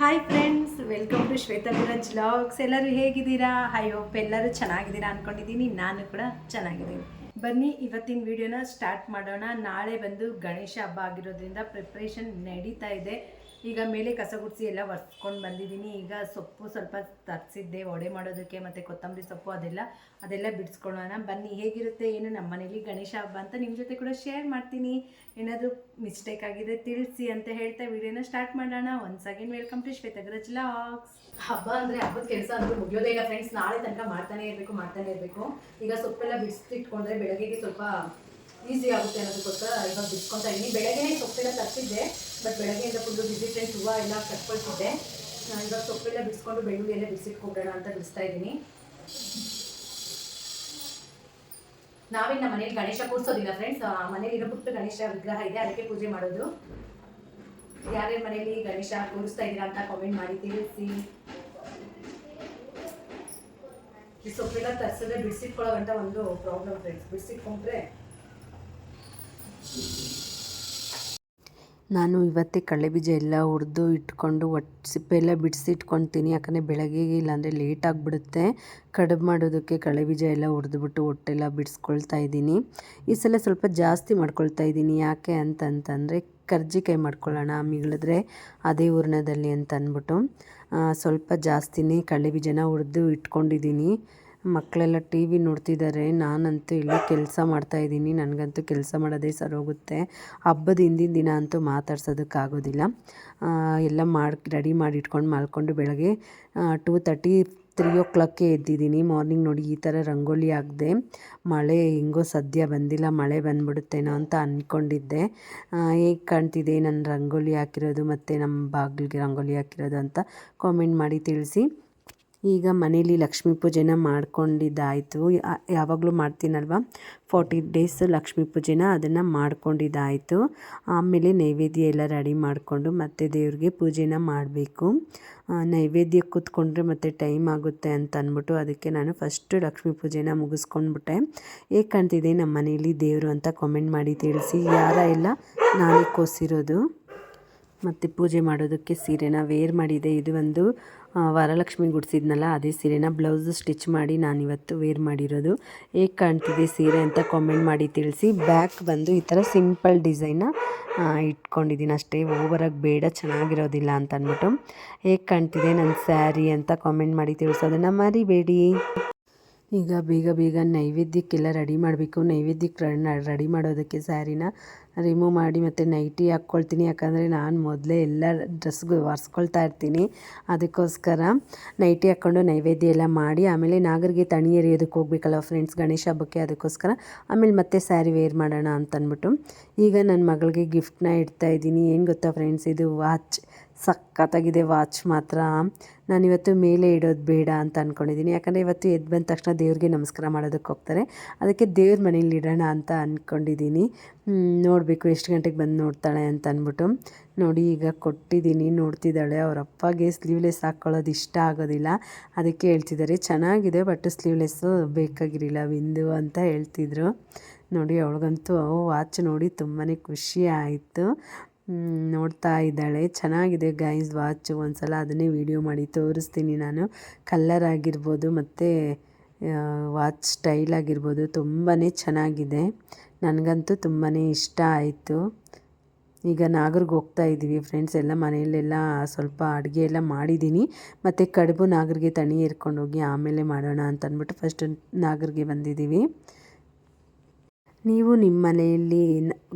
Hi friends, welcome to Shweta Viraj vlogs. ಎಲ್ಲರೂ ಹೇಗಿದ್ದೀರಾ? I hope ಎಲ್ಲರೂ ಚೆನ್ನಾಗಿದ್ದೀರಾ ಅಂದ್ಕೊಂಡಿದ್ದೀನಿ. ನಾನು ಕೂಡ ಚೆನ್ನಾಗಿದ್ದೀನಿ. ಬನ್ನಿ ಇವತ್ತಿನ ವಿಡಿಯೋನ ಸ್ಟಾರ್ಟ್ ಮಾಡೋಣ. ನಾಳೆ ಬಂದು ಗಣೇಶ ಹಬ್ಬ ಆಗಿರೋದ್ರಿಂದ ಪ್ರಿಪ್ರೇಷನ್ ನಡೀತಾ ಇದೆ. ಈಗ ಮೇಲೆ ಕಸ ಗುಡಿಸಿ ಎಲ್ಲ ಒರೆಸ್ಕೊಂಡು ಬಂದಿದ್ದೀನಿ. ಈಗ ಸೊಪ್ಪು ಸ್ವಲ್ಪ ತರಿಸಿದ್ದೆ ಒಡೆ ಮಾಡೋದಕ್ಕೆ, ಮತ್ತು ಕೊತ್ತಂಬರಿ ಸೊಪ್ಪು ಅದೆಲ್ಲ ಬಿಡಿಸ್ಕೊಳ್ಳೋಣ. ಬನ್ನಿ ಹೇಗಿರುತ್ತೆ ಏನು ನಮ್ಮ ಮನೇಲಿ ಗಣೇಶ ಹಬ್ಬ ಅಂತ ನಿಮ್ಮ ಜೊತೆ ಕೂಡ ಶೇರ್ ಮಾಡ್ತೀನಿ. ಏನಾದರೂ ಮಿಸ್ಟೇಕ್ ಆಗಿದೆ ತಿಳಿಸಿ ಅಂತ ಹೇಳ್ತಾ ವಿಡಿಯೋನ ಸ್ಟಾರ್ಟ್ ಮಾಡೋಣ. Once again welcome to Shweta Viraj vlogs. ಹಬ್ಬ ಅಂದರೆ ಹಬ್ಬದ ಕೆಲಸ ಅಂದರೆ ಮುಗಿಯೋದೇ ಇಲ್ಲ ಫ್ರೆಂಡ್ಸ್. ನಾಳೆ ತನಕ ಮಾಡ್ತಾನೆ ಇರಬೇಕು. ಈಗ ಸೊಪ್ಪೆಲ್ಲ ಬಿಡಿಸಿಟ್ಕೊಂಡ್ರೆ ಬೆಳಗ್ಗೆಗೆ ಸ್ವಲ್ಪ ಈಸಿ ಆಗುತ್ತೆ ಅನ್ನೋದಕ್ಕೋಸ್ಕರ ಇವಾಗ ಬಿಡ್ಸ್ಕೊತಾ ಇದ್ದೀನಿ. ಬೆಳಗ್ಗೆನೇ ಸೊಪ್ಪೆಲ್ಲ ತರಿಸಿದ್ದೆ, ಬಟ್ ಬೆಳಗ್ಗೆಯಿಂದ ಫುಲ್ಲು ಬಿಸಿ ಫ್ರೆಂಡ್ಸ್. ಹೂವು ಎಲ್ಲ ಕಟ್ಕೊಳ್ತಿದ್ದೆ. ಇವಾಗ ಸೊಪ್ಪೆಲ್ಲ ಬಿಡಿಸ್ಕೊಂಡು ಬೆಳ್ಳುಳ್ಳಿ ಎಲ್ಲ ಬಿಡಿಸಿಟ್ಕೊಬಿಡೋಣ ಅಂತ ಬಿಡಿಸ್ತಾ ಇದ್ದೀನಿ. ನಾವಿನ್ನ ಮನೇಲಿ ಗಣೇಶ ಕೂರಿಸೋದಿಲ್ಲ ಫ್ರೆಂಡ್ಸ್. ಮನೇಲಿರೋ ಪುಟ್ಟ ಗಣೇಶ ವಿಗ್ರಹ ಇದೆ, ಅದಕ್ಕೆ ಪೂಜೆ ಮಾಡೋದು. ಯಾರ್ಯಾರ ಮನೇಲಿ ಗಣೇಶ ಕೂರಿಸ್ತಾ ಇದ್ದೀರಾ ಅಂತ ಕಾಮೆಂಟ್ ಮಾಡಿ ತಿಳಿಸಿ. ಈ ಸೊಪ್ಪೆಲ್ಲ ತರಿಸಿದ್ರೆ ಬಿಡಿಸಿಟ್ಕೊಳ್ಳೋ ಅಂತ ಒಂದು ಪ್ರಾಬ್ಲಮ್ ಫ್ರೆಂಡ್ಸ್. ಬಿಡಿಸಿಟ್ಕೊಂಡ್ರೆ ನಾನು ಇವತ್ತೇ ಕಡಲೆಬೀಜ ಎಲ್ಲ ಹುರಿದು ಇಟ್ಕೊಂಡು ಸಿಪ್ಪೆ ಎಲ್ಲ ಬಿಡಿಸಿಟ್ಕೊಳ್ತೀನಿ. ಯಾಕಂದರೆ ಬೆಳಗ್ಗೆಗೆ ಇಲ್ಲಾಂದರೆ ಲೇಟ್ ಆಗಿಬಿಡುತ್ತೆ. ಕಡುಬು ಮಾಡೋದಕ್ಕೆ ಕಡಲೆಬೀಜ ಎಲ್ಲ ಹುರಿದ್ಬಿಟ್ಟು ಹೊಟ್ಟೆಲ್ಲ ಬಿಡಿಸ್ಕೊಳ್ತಾ ಇದ್ದೀನಿ. ಈ ಸಲ ಸ್ವಲ್ಪ ಜಾಸ್ತಿ ಮಾಡ್ಕೊಳ್ತಾ ಇದ್ದೀನಿ. ಯಾಕೆ ಅಂತಂತಂದರೆ ಕರ್ಜಿಕಾಯಿ ಮಾಡ್ಕೊಳ್ಳೋಣ, ಮಿಗಿಳಿದ್ರೆ ಅದೇ ಹೂರಣದಲ್ಲಿ ಅಂತ ಅಂದ್ಬಿಟ್ಟು ಸ್ವಲ್ಪ ಜಾಸ್ತಿನೇ ಕಡಲೆಬೀಜನ ಹುರಿದು ಇಟ್ಕೊಂಡಿದ್ದೀನಿ. ಮಕ್ಕಳೆಲ್ಲ ಟಿ ವಿ ನೋಡ್ತಿದ್ದಾರೆ. ನಾನಂತೂ ಇಲ್ಲಿ ಕೆಲಸ ಮಾಡ್ತಾಯಿದ್ದೀನಿ. ನನಗಂತೂ ಕೆಲಸ ಮಾಡೋದೇ ಸರೋಗುತ್ತೆ. ಹಬ್ಬದ ಹಿಂದಿನ ದಿನ ಅಂತೂ ಮಾತಾಡ್ಸೋದಕ್ಕಾಗೋದಿಲ್ಲ. ಎಲ್ಲ ರೆಡಿ ಮಾಡಿ ಇಟ್ಕೊಂಡು ಮಲ್ಕೊಂಡು ಬೆಳಗ್ಗೆ 2:30 3 ಎದ್ದಿದ್ದೀನಿ. ಮಾರ್ನಿಂಗ್ ನೋಡಿ ಈ ಥರ ರಂಗೋಲಿ ಹಾಕಿದೆ. ಮಳೆ ಹೆಂಗೋ ಸದ್ಯ ಬಂದಿಲ್ಲ, ಮಳೆ ಬಂದ್ಬಿಡುತ್ತೇನೋ ಅಂತ ಅಂದ್ಕೊಂಡಿದ್ದೆ. ಹೇಗೆ ಕಾಣ್ತಿದೆ ನನ್ನ ರಂಗೋಲಿ ಹಾಕಿರೋದು ಮತ್ತು ನಮ್ಮ ಬಾಗಿಲಿಗೆ ರಂಗೋಲಿ ಹಾಕಿರೋದು ಅಂತ ಕಾಮೆಂಟ್ ಮಾಡಿ ತಿಳಿಸಿ. ಈಗ ಮನೇಲಿ ಲಕ್ಷ್ಮೀ ಪೂಜೆನ ಮಾಡ್ಕೊಂಡಿದ್ದಾಯಿತು. ಯಾವಾಗಲೂ ಮಾಡ್ತೀನಲ್ವ, 40 days ಲಕ್ಷ್ಮೀ ಪೂಜೆನ ಅದನ್ನು ಮಾಡ್ಕೊಂಡಿದ್ದಾಯಿತು. ಆಮೇಲೆ ನೈವೇದ್ಯ ಎಲ್ಲ ರೆಡಿ ಮಾಡಿಕೊಂಡು ಮತ್ತೆ ದೇವ್ರಿಗೆ ಪೂಜೆನ ಮಾಡಬೇಕು. ನೈವೇದ್ಯ ಕೂತ್ಕೊಂಡ್ರೆ ಮತ್ತೆ ಟೈಮ್ ಆಗುತ್ತೆ ಅಂತ ಅಂದ್ಬಿಟ್ಟು ಅದಕ್ಕೆ ನಾನು ಫಸ್ಟು ಲಕ್ಷ್ಮೀ ಪೂಜೆನ ಮುಗಿಸ್ಕೊಂಡ್ಬಿಟ್ಟೆ. ಹೇಗೆ ಕಾಣ್ತಿದೆ ನಮ್ಮ ಮನೇಲಿ ದೇವರು ಅಂತ ಕಾಮೆಂಟ್ ಮಾಡಿ ತಿಳಿಸಿ. ಯಾರ ಎಲ್ಲ ನಾನೇ ಕೋಸಿರೋದು. ಮತ್ತು ಪೂಜೆ ಮಾಡೋದಕ್ಕೆ ಸೀರೆನ ವೇರ್ ಮಾಡಿದೆ. ಇದು ಒಂದು ವರಲಕ್ಷ್ಮಿ ಗುಡಿಸಿದ್ನಲ್ಲ, ಅದೇ ಸೀರೆನ ಬ್ಲೌಸ್ ಸ್ಟಿಚ್ ಮಾಡಿ ನಾನಿವತ್ತು ವೇರ್ ಮಾಡಿರೋದು. ಹೇಗೆ ಕಾಣ್ತಿದೆ ಸೀರೆ ಅಂತ ಕಾಮೆಂಟ್ ಮಾಡಿ ತಿಳಿಸಿ. ಬ್ಯಾಕ್ ಬಂದು ಈ ಥರ ಸಿಂಪಲ್ ಡಿಸೈನ್ನ ಇಟ್ಕೊಂಡಿದ್ದೀನಿ ಅಷ್ಟೇ, ಓವರಾಗಿ ಬೇಡ, ಚೆನ್ನಾಗಿರೋದಿಲ್ಲ ಅಂತ ಅಂದ್ಬಿಟ್ಟು. ಹೇಗೆ ಕಾಣ್ತಿದೆ ನನ್ನ ಸ್ಯಾರಿ ಅಂತ ಕಾಮೆಂಟ್ ಮಾಡಿ ತಿಳಿಸೋದನ್ನು ಮರಿಬೇಡಿ. ಈಗ ಬೇಗ ನೈವೇದ್ಯಕ್ಕೆಲ್ಲ ರೆಡಿ ಮಾಡಬೇಕು. ನೈವೇದ್ಯಕ್ಕೆ ರೆಡಿ ಮಾಡೋದಕ್ಕೆ ಸ್ಯಾರಿನ ರಿಮೂವ್ ಮಾಡಿ ಮತ್ತು ನೈಟಿ ಹಾಕ್ಕೊಳ್ತೀನಿ. ಯಾಕಂದರೆ ನಾನು ಮೊದಲೇ ಎಲ್ಲ ಡ್ರೆಸ್ಗೂ ಒರೆಸ್ಕೊಳ್ತಾ ಇರ್ತೀನಿ. ಅದಕ್ಕೋಸ್ಕರ ನೈಟಿ ಹಾಕ್ಕೊಂಡು ನೈವೇದ್ಯ ಎಲ್ಲ ಮಾಡಿ ಆಮೇಲೆ ನಾಗರಿಗೆ ತಣಿ ಎರಿಯೋದಕ್ಕೆ ಹೋಗ್ಬೇಕಲ್ಲ ಫ್ರೆಂಡ್ಸ್ ಗಣೇಶ ಹಬ್ಬಕ್ಕೆ. ಅದಕ್ಕೋಸ್ಕರ ಆಮೇಲೆ ಮತ್ತೆ ಸ್ಯಾರಿ ವೇರ್ ಮಾಡೋಣ ಅಂತಂದ್ಬಿಟ್ಟು ಈಗ ನನ್ನ ಮಗಳಿಗೆ ಗಿಫ್ಟನ್ನ ಇಡ್ತಾಯಿದ್ದೀನಿ. ಏನು ಗೊತ್ತಾ ಫ್ರೆಂಡ್ಸ್, ಇದು ವಾಚ್ ಸಖತ್ತಾಗಿದೆ. ವಾಚ್ ಮಾತ್ರ ನಾನಿವತ್ತು ಮೇಲೆ ಇಡೋದು ಬೇಡ ಅಂತ ಅಂದ್ಕೊಂಡಿದ್ದೀನಿ. ಯಾಕಂದರೆ ಇವತ್ತು ಎದ್ದು ಬಂದ ತಕ್ಷಣ ದೇವ್ರಿಗೆ ನಮಸ್ಕಾರ ಮಾಡೋದಕ್ಕೆ ಹೋಗ್ತಾರೆ. ಅದಕ್ಕೆ ದೇವ್ರ ಮನೇಲಿ ಇಡೋಣ ಅಂತ ಅಂದ್ಕೊಂಡಿದ್ದೀನಿ. ನೋಡಬೇಕು ಎಷ್ಟು ಗಂಟೆಗೆ ಬಂದು ನೋಡ್ತಾಳೆ ಅಂತ ಅಂದ್ಬಿಟ್ಟು. ನೋಡಿ ಈಗ ಕೊಟ್ಟಿದ್ದೀನಿ, ನೋಡ್ತಿದ್ದಾಳೆ. ಅವ್ರ ಅಪ್ಪಗೆ ಸ್ಲೀವ್ಲೆಸ್ ಹಾಕ್ಕೊಳ್ಳೋದು ಇಷ್ಟ ಆಗೋದಿಲ್ಲ. ಅದಕ್ಕೆ ಹೇಳ್ತಿದ್ದಾರೆ ಚೆನ್ನಾಗಿದೆ ಬಟ್ ಸ್ಲೀವ್ಲೆಸ್ಸು ಬೇಕಾಗಿರಲಿಲ್ಲ ವಿಂದು ಅಂತ ಹೇಳ್ತಿದ್ರು. ನೋಡಿ ಅವಳಿಗಂತೂ ವಾಚ್ ನೋಡಿ ತುಂಬಾ ಖುಷಿ ಆಯಿತು. ನೋಡ್ತಾ ಇದ್ದಾಳೆ. ಚೆನ್ನಾಗಿದೆ ಗೈಸ್ ವಾಚು. ಒಂದ್ಸಲ ಅದನ್ನೇ ವಿಡಿಯೋ ಮಾಡಿ ತೋರಿಸ್ತೀನಿ ನಾನು. ಕಲ್ಲರ್ ಆಗಿರ್ಬೋದು ಮತ್ತು ವಾಚ್ ಸ್ಟೈಲ್ ಆಗಿರ್ಬೋದು ತುಂಬಾ ಚೆನ್ನಾಗಿದೆ. ನನಗಂತೂ ತುಂಬಾ ಇಷ್ಟ ಆಯಿತು. ಈಗ ನಾಗರಿಗೆ ಹೋಗ್ತಾ ಇದ್ದೀವಿ ಫ್ರೆಂಡ್ಸ್. ಎಲ್ಲ ಮನೆಯಲ್ಲೆಲ್ಲ ಸ್ವಲ್ಪ ಅಡುಗೆ ಎಲ್ಲ ಮಾಡಿದ್ದೀನಿ. ಮತ್ತು ಕಡುಬು ನಾಗರಿಗೆ ತಣಿ ಏರ್ಕೊಂಡು ಹೋಗಿ ಆಮೇಲೆ ಮಾಡೋಣ ಅಂತ ಅಂದ್ಬಿಟ್ಟು ಫಸ್ಟ್ ನಾಗರಿಗೆ ಬಂದಿದ್ದೀವಿ. ನೀವು ನಿಮ್ಮ ಮನೆಯಲ್ಲಿ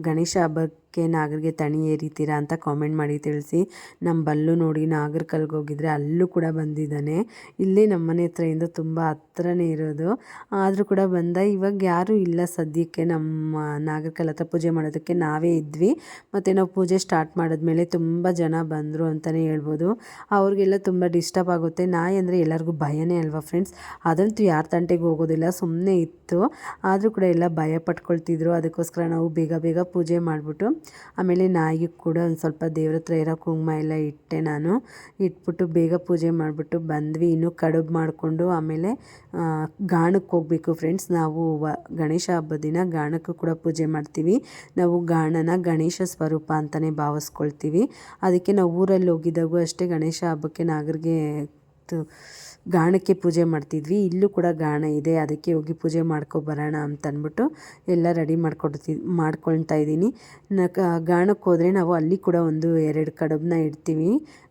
ಗಣೇಶ ಹಬ್ಬಕ್ಕೆ ನಾಗರಿಗೆ ತಣಿ ಏರಿತೀರಾ ಅಂತ ಕಾಮೆಂಟ್ ಮಾಡಿ ತಿಳಿಸಿ. ನಮ್ಮ ಬಲ್ಲು ನೋಡಿ ನಾಗರ ಕಲ್ಗೆ ಹೋಗಿದ್ರೆ ಅಲ್ಲೂ ಕೂಡ ಬಂದಿದ್ದಾನೆ. ಇಲ್ಲೇ ನಮ್ಮ ಮನೆ ಹತ್ರದಿಂದ ತುಂಬ ಹತ್ರನೇ ಇರೋದು. ಆದರೂ ಕೂಡ ಬಂದ. ಇವಾಗ ಯಾರೂ ಇಲ್ಲ ಸದ್ಯಕ್ಕೆ ನಮ್ಮ ನಾಗರ ಕಲ್ ಹತ್ರ ಪೂಜೆ ಮಾಡೋದಕ್ಕೆ ನಾವೇ ಇದ್ವಿ. ಮತ್ತು ನಾವು ಪೂಜೆ ಸ್ಟಾರ್ಟ್ ಮಾಡಿದ್ಮೇಲೆ ತುಂಬ ಜನ ಬಂದರು ಅಂತಲೇ ಹೇಳ್ಬೋದು. ಅವ್ರಿಗೆಲ್ಲ ತುಂಬ ಡಿಸ್ಟರ್ಬ್ ಆಗುತ್ತೆ. ನಾಯಿ ಅಂದರೆ ಎಲ್ಲರಿಗೂ ಭಯನೇ ಅಲ್ವಾ ಫ್ರೆಂಡ್ಸ್. ಅದಂತೂ ಯಾರ ತಂಟೆಗೆ ಹೋಗೋದಿಲ್ಲ, ಸುಮ್ಮನೆ ಇತ್ತು. ಆದರೂ ಕೂಡ ಎಲ್ಲ ಭಯ ಪಟ್ಕೊಳ್ತಿದ್ರು. ಅದಕ್ಕೋಸ್ಕರ ನಾವು ಬೇಗ ಪೂಜೆ ಮಾಡಿಬಿಟ್ಟು ಆಮೇಲೆ ನಾಯಿಗೆ ಕೂಡ ಒಂದು ಸ್ವಲ್ಪ ದೇವ್ರ ಹತ್ರ ಇರೋ ಕುಂಕುಮ ಎಲ್ಲ ಇಟ್ಟೆ ನಾನು. ಇಟ್ಬಿಟ್ಟು ಬೇಗ ಪೂಜೆ ಮಾಡಿಬಿಟ್ಟು ಬಂದ್ವಿ. ಇನ್ನೂ ಕಡುಬು ಮಾಡಿಕೊಂಡು ಆಮೇಲೆ ಗಾಣಕ್ಕೆ ಹೋಗಬೇಕು ಫ್ರೆಂಡ್ಸ್. ನಾವು ಗಣೇಶ ಹಬ್ಬದ ದಿನ ಗಾಣಕ್ಕೂ ಕೂಡ ಪೂಜೆ ಮಾಡ್ತೀವಿ. ನಾವು ಗಾಣನ ಗಣೇಶ ಸ್ವರೂಪ ಅಂತಲೇ ಭಾವಿಸ್ಕೊಳ್ತೀವಿ. ಅದಕ್ಕೆ ನಾವು ಊರಲ್ಲಿ ಹೋಗಿದ್ದಾಗೂ ಅಷ್ಟೇ ಗಣೇಶ ಹಬ್ಬಕ್ಕೆ ನಾಗರಿಗೆ ಗಾಣಕ್ಕೆ ಪೂಜೆ ಮಾಡ್ತಿದ್ವಿ. ಇಲ್ಲೂ ಕೂಡ ಗಾಣ ಇದೆ, ಅದಕ್ಕೆ ಹೋಗಿ ಪೂಜೆ ಮಾಡ್ಕೊಬರೋಣ ಅಂತ ಅಂದ್ಬಿಟ್ಟು ಎಲ್ಲ ರೆಡಿ ಮಾಡ್ಕೊಳ್ತಾ ಇದ್ದೀನಿ. ಗಾಣಕ್ಕೆ ಹೋದರೆ ನಾವು ಅಲ್ಲಿ ಕೂಡ 1-2 ಕಡುಬನ್ನ ಇಡ್ತೀವಿ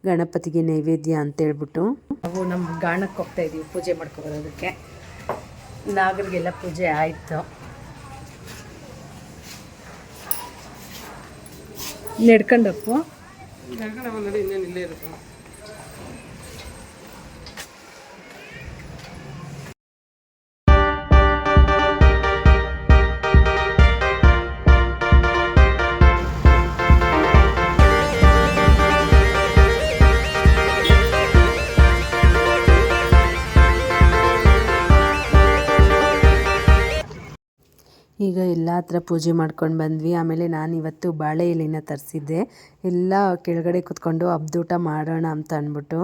ಗಣಪತಿಗೆ ನೈವೇದ್ಯ ಅಂತೇಳ್ಬಿಟ್ಟು. ನಾವು ನಮ್ಮ ಗಾಣಕ್ಕೆ ಹೋಗ್ತಾ ಇದ್ದೀವಿ ಪೂಜೆ ಮಾಡ್ಕೊಬರೋದಕ್ಕೆ. ನಾಗರಿಗೆಲ್ಲ ಪೂಜೆ ಆಯಿತು. ನಡ್ಕೊಂಡಪ್ಪು ಇನ್ನೇನು ಇಲ್ಲೇ ಇರುತ್ತೆ. ಈಗ ಎಲ್ಲ ಹತ್ರ ಪೂಜೆ ಮಾಡ್ಕೊಂಡು ಬಂದ್ವಿ. ಆಮೇಲೆ ನಾನು ಇವತ್ತು ಬಾಳೆ ಎಲೆನ ತರಿಸಿದ್ದೆ. ಎಲ್ಲ ಕೆಳಗಡೆ ಕುತ್ಕೊಂಡು ಹಬ್ದೂಟ ಮಾಡೋಣ ಅಂತ ಅಂದ್ಬಿಟ್ಟು.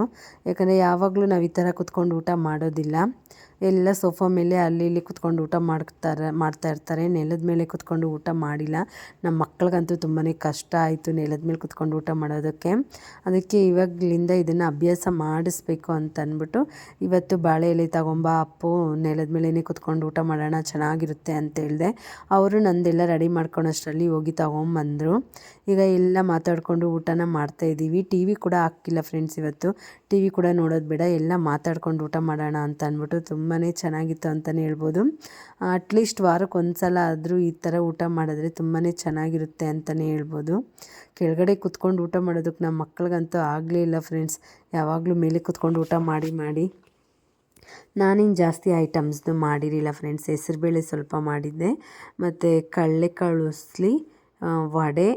ಯಾಕಂದರೆ ಯಾವಾಗಲೂ ನಾವು ಈ ಥರ ಕುತ್ಕೊಂಡು ಊಟ ಮಾಡೋದಿಲ್ಲ. ಎಲ್ಲ ಸೋಫಾ ಮೇಲೆ ಅಲ್ಲಿ ಇಲ್ಲಿ ಕುತ್ಕೊಂಡು ಊಟ ಮಾಡ್ತಾ ಇರ್ತಾರೆ. ನೆಲದ ಮೇಲೆ ಕುತ್ಕೊಂಡು ಊಟ ಮಾಡಿಲ್ಲ. ನಮ್ಮ ಮಕ್ಳಿಗಂತೂ ತುಂಬಾ ಕಷ್ಟ ಆಯಿತು ನೆಲದ ಮೇಲೆ ಕುತ್ಕೊಂಡು ಊಟ ಮಾಡೋದಕ್ಕೆ. ಅದಕ್ಕೆ ಇವಾಗಲಿಂದ ಇದನ್ನು ಅಭ್ಯಾಸ ಮಾಡಿಸ್ಬೇಕು ಅಂತ ಅಂದ್ಬಿಟ್ಟು ಇವತ್ತು ಬಾಳೆ ಎಲೆ ತಗೊಂಬಾ ಅಪ್ಪು, ನೆಲದ ಮೇಲೇ ಕುತ್ಕೊಂಡು ಊಟ ಮಾಡೋಣ ಚೆನ್ನಾಗಿರುತ್ತೆ ಅಂತ ಹೇಳಿದೆ. ಅವರು ನಂದೆಲ್ಲ ರೆಡಿ ಮಾಡ್ಕೊಳೋಷ್ಟರಲ್ಲಿ ಹೋಗಿ ತಗೊಂಬಂದರು. ಈಗ ಎಲ್ಲ ಮಾತಾಡಿಕೊಂಡು ಊಟನ ಮಾಡ್ತಾಯಿದ್ದೀವಿ. ಟಿ ವಿ ಕೂಡ ಹಾಕಿಲ್ಲ ಫ್ರೆಂಡ್ಸ್ ಇವತ್ತು. ಟಿ ವಿ ಕೂಡ ನೋಡೋದು ಬೇಡ, ಎಲ್ಲ ಮಾತಾಡ್ಕೊಂಡು ಊಟ ಮಾಡೋಣ ಅಂತ ಅಂದ್ಬಿಟ್ಟು ತುಂಬಾ ಚೆನ್ನಾಗಿತ್ತು ಅಂತಲೇ ಹೇಳ್ಬೋದು. ಅಟ್ಲೀಸ್ಟ್ ವಾರಕ್ಕೆ ಒಂದು ಸಲ ಆದರೂ ಈ ಥರ ಊಟ ಮಾಡಿದ್ರೆ ತುಂಬಾ ಚೆನ್ನಾಗಿರುತ್ತೆ ಅಂತಲೇ ಹೇಳ್ಬೋದು. ಕೆಳಗಡೆ ಕುತ್ಕೊಂಡು ಊಟ ಮಾಡೋದಕ್ಕೆ ನಮ್ಮ ಮಕ್ಳಿಗಂತೂ ಆಗಲೇ ಇಲ್ಲ ಫ್ರೆಂಡ್ಸ್. ಯಾವಾಗಲೂ ಮೇಲೆ ಕುತ್ಕೊಂಡು ಊಟ ಮಾಡಿ ನಾನೇನು ಜಾಸ್ತಿ ಐಟಮ್ಸ್ದು ಮಾಡಿರಲಿಲ್ಲ ಫ್ರೆಂಡ್ಸ್. ಹೆಸರುಬೇಳೆ ಸ್ವಲ್ಪ ಮಾಡಿದ್ದೆ, ಮತ್ತು ಕಡಲೆಕಾಳು ಉಸ್ಲಿ, ವಡೆ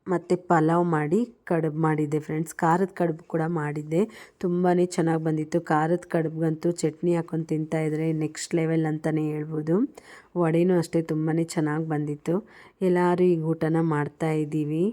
ಮತ್ತು ಪಲಾವ್ ಮಾಡಿ ಕಡುಬು ಮಾಡಿದ್ದೆ ಫ್ರೆಂಡ್ಸ್. ಖಾರದ ಕಡುಬು ಕೂಡ ಮಾಡಿದ್ದೆ, ತುಂಬಾ ಚೆನ್ನಾಗಿ ಬಂದಿತ್ತು. ಖಾರದ ಕಡುಬ್ಗಂತೂ ಚಟ್ನಿ ಹಾಕ್ಕೊಂಡು ತಿಂತಾಯಿದ್ರೆ ನೆಕ್ಸ್ಟ್ ಲೆವೆಲ್ ಅಂತಲೇ ಹೇಳ್ಬೋದು. ವಡೆನೂ ಅಷ್ಟೇ ತುಂಬಾ ಚೆನ್ನಾಗಿ ಬಂದಿತ್ತು. ಎಲ್ಲರೂ ಈಗ ಊಟನ ಮಾಡ್ತಾಯಿದ್ದೀವಿ.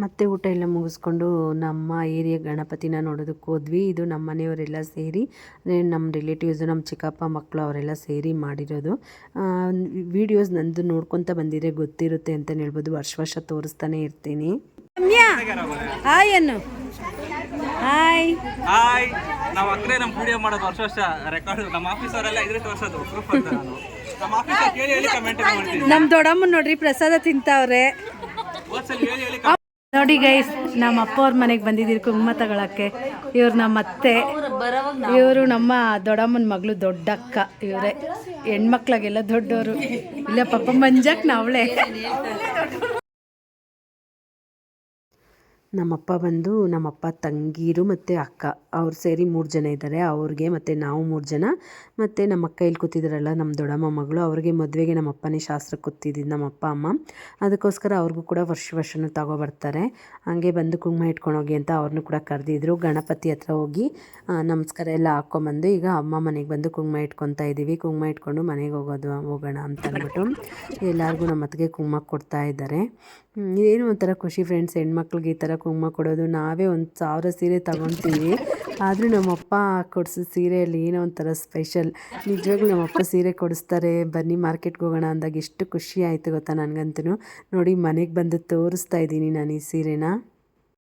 ಮತ್ತು ಊಟ ಎಲ್ಲ ಮುಗಿಸ್ಕೊಂಡು ನಮ್ಮ ಏರಿಯಾ ಗಣಪತಿನ ನೋಡೋದಕ್ಕೆ ಹೋದ್ವಿ. ಇದು ನಮ್ಮ ಮನೆಯವರೆಲ್ಲ ಸೇರಿ, ಅಂದರೆ ನಮ್ಮ ರಿಲೇಟಿವ್ಸು, ನಮ್ಮ ಚಿಕ್ಕಪ್ಪ ಮಕ್ಕಳು ಅವರೆಲ್ಲ ಸೇರಿ ಮಾಡಿರೋದು. ವೀಡಿಯೋಸ್ ನಂದು ನೋಡ್ಕೊತ ಬಂದಿದ್ರೆ ಗೊತ್ತಿರುತ್ತೆ ಅಂತಲೇ ಹೇಳ್ಬೋದು. ವರ್ಷ ತೋರಿಸ್ತಾನೆ ಇರ್ತೀನಿ. ಹಾಯ್ ಅನ್ನು ಹಾಯ್ ಹಾಯ್. ನಾವು ಅಕ್ರೆ ನಮ್ಮ ವಿಡಿಯೋ ಮಾಡೋದು ವರ್ಷ ರೆಕಾರ್ಡ್ ನಮ್ಮ ಆಫೀಸವರೆಲ್ಲ ಇದ್ರೆ ತೋರಿಸೋದು ಪ್ರೂಫ್ ಅಂತ. ನಾನು ನಮ್ಮ ಆಫೀಸರ್ ಹೇಳಿ ಕಮೆಂಟ್ ಮಾಡ್ತೀನಿ. ನಮ್ಮ ದೊಡ್ಡಮ್ಮನ ನೋಡ್ರಿ ಪ್ರಸಾದ ತಿಂತಾವ್ರೆ. ಹೇಳಿ ನೋಡಿ ಗೈಸ್, ನಮ್ಮ ಅಪ್ಪ ಅವ್ರ ಮನೆಗೆ ಬಂದಿದ್ದೀರಿ ಕುಂಕುಮ ತಗೊಳಕ್ಕೆ. ಇವ್ರು ನಮ್ಮ ಅತ್ತೆ, ಇವರು ನಮ್ಮ ದೊಡ್ಡಮ್ಮನ ಮಗಳು ದೊಡ್ಡಕ್ಕ. ಇವರೇ ಹೆಣ್ಮಕ್ಳಿಗೆಲ್ಲ ದೊಡ್ಡವರು. ಇಲ್ಲ ಪಾಪ ಮಂಜಕ್ ನಾವಳೆ. ನಮ್ಮಪ್ಪ ಬಂದು ನಮ್ಮಪ್ಪ ತಂಗೀರು ಮತ್ತು ಅಕ್ಕ ಅವ್ರು ಸೇರಿ 3 ಜನ ಇದ್ದಾರೆ. ಅವ್ರಿಗೆ ಮತ್ತು ನಾವು 3 ಜನ, ಮತ್ತು ನಮ್ಮ ಅಕ್ಕ ಇಲ್ಲಿ ಕೂತಿದ್ದಾರಲ್ಲ ನಮ್ಮ ದೊಡ್ಡಮ್ಮ ಮಗಳು, ಅವ್ರಿಗೆ ಮದುವೆಗೆ ನಮ್ಮ ಅಪ್ಪನೇ ಶಾಸ್ತ್ರಕ್ಕೆ ಕೂತಿದ್ದು ನಮ್ಮ ಅಪ್ಪ ಅಮ್ಮ. ಅದಕ್ಕೋಸ್ಕರ ಅವ್ರಿಗೂ ಕೂಡ ವರ್ಷನೂ ತಗೊಬರ್ತಾರೆ. ಹಾಗೆ ಬಂದು ಕುಂಕುಮ ಇಟ್ಕೊಂಡೋಗಿ ಅಂತ ಅವ್ರನ್ನೂ ಕೂಡ ಕರೆದಿದ್ರು. ಗಣಪತಿ ಹತ್ರ ಹೋಗಿ ನಮಸ್ಕಾರ ಎಲ್ಲ ಹಾಕ್ಕೊಂಬಂದು ಈಗ ಅಮ್ಮ ಮನೆಗೆ ಬಂದು ಕುಂಕುಮ ಇಟ್ಕೊತಾ ಇದ್ದೀವಿ. ಕುಂಕುಮ ಇಟ್ಕೊಂಡು ಮನೆಗೆ ಹೋಗೋಣ ಅಂತ ಅಂದ್ಬಿಟ್ಟು ಎಲ್ಲರಿಗೂ ನಮ್ಮ ಅತ್ತಿಗೆ ಕುಂಕುಮ ಕೊಡ್ತಾ ಇದ್ದಾರೆ. ಏನೋ ಒಂಥರ ಖುಷಿ ಫ್ರೆಂಡ್ಸ್, ಹೆಣ್ಮಕ್ಳಿಗೆ ಈ ಥರ ಕುಂಕುಮ ಕೊಡೋದು. ನಾವೇ 1000 ಸೀರೆ ತಗೊತೀವಿ, ಆದರೂ ನಮ್ಮಪ್ಪ ಕೊಡಿಸೋ ಸೀರೆಯಲ್ಲಿ ಏನೋ ಒಂಥರ ಸ್ಪೆಷಲ್. ನಿಜವಾಗ್ಲೂ ನಮ್ಮಪ್ಪ ಸೀರೆ ಕೊಡಿಸ್ತಾರೆ, ಬನ್ನಿ ಮಾರ್ಕೆಟ್ಗೆ ಹೋಗೋಣ ಅಂದಾಗ ಎಷ್ಟು ಖುಷಿ ಆಯಿತು ಗೊತ್ತಾ ನನಗಂತೂ. ನೋಡಿ ಮನೆಗೆ ಬಂದು ತೋರಿಸ್ತಾ ಇದ್ದೀನಿ ನಾನು ಈ ಸೀರೆನ.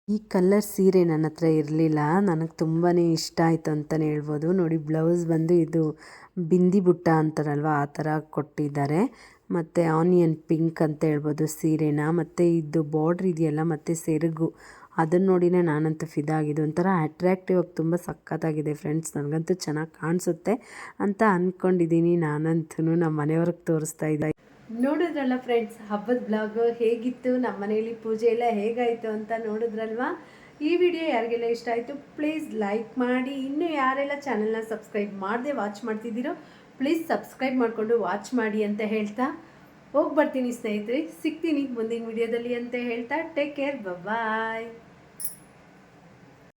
ಈ ಕಲರ್ ಸೀರೆ ನನ್ನ ಹತ್ರ ಇರಲಿಲ್ಲ, ನನಗೆ ತುಂಬಾ ಇಷ್ಟ ಆಯಿತು ಅಂತಲೇ ಹೇಳ್ಬೋದು. ನೋಡಿ ಬ್ಲೌಸ್ ಬಂದು ಇದು ಬಿಂದಿ ಬುಟ್ಟ ಅಂತಾರಲ್ವ ಆ ಥರ ಕೊಟ್ಟಿದ್ದಾರೆ. ಮತ್ತು ಆನಿಯನ್ ಪಿಂಕ್ ಅಂತ ಹೇಳ್ಬೋದು ಸೀರೆನ. ಮತ್ತು ಇದು ಬಾರ್ಡ್ರ್ ಇದೆಯಲ್ಲ ಮತ್ತು ಸೆರಗು ಅದನ್ನು ನೋಡಿನೇ ನಾನಂತೂ ಫಿದಾ ಆಗಿದ್ದು. ಒಂಥರ ಅಟ್ರ್ಯಾಕ್ಟಿವ್ ಆಗಿ ತುಂಬ ಸಖತ್ತಾಗಿದೆ ಫ್ರೆಂಡ್ಸ್. ನನಗಂತೂ ಚೆನ್ನಾಗಿ ಕಾಣಿಸುತ್ತೆ ಅಂತ ಅಂದ್ಕೊಂಡಿದ್ದೀನಿ. ನಾನಂತೂ ನಮ್ಮ ಮನೆಯವ್ರಿಗೆ ತೋರಿಸ್ತಾ ಇದ್ದೆ. ನೋಡಿದ್ರಲ್ಲ ಫ್ರೆಂಡ್ಸ್, ಹಬ್ಬದ ಬ್ಲಾಗ್ ಹೇಗಿತ್ತು, ನಮ್ಮ ಮನೆಯಲ್ಲಿ ಪೂಜೆ ಎಲ್ಲ ಹೇಗಾಯಿತು ಅಂತ ನೋಡಿದ್ರಲ್ವಾ. ಈ ವಿಡಿಯೋ ಯಾರಿಗೆಲ್ಲ ಇಷ್ಟ ಆಯಿತು ಪ್ಲೀಸ್ ಲೈಕ್ ಮಾಡಿ. ಇನ್ನೂ ಯಾರೆಲ್ಲ ಚಾನಲ್ನ ಸಬ್ಸ್ಕ್ರೈಬ್ ಮಾಡದೆ ವಾಚ್ ಮಾಡ್ತಿದ್ದೀರೋ ಪ್ಲೀಸ್ ಸಬ್ಸ್ಕ್ರೈಬ್ ಮಾಡಿಕೊಂಡು ವಾಚ್ ಮಾಡಿ ಅಂತ ಹೇಳ್ತಾ ಹೋಗಿ ಬರ್ತೀನಿ ಸ್ನೇಹಿತರೆ. ಸಿಗ್ತೀನಿ ಮುಂದಿನ ವಿಡಿಯೋದಲ್ಲಿ ಅಂತ ಹೇಳ್ತಾ ಟೇಕ್ ಕೇರ್, ಬಾಯ್.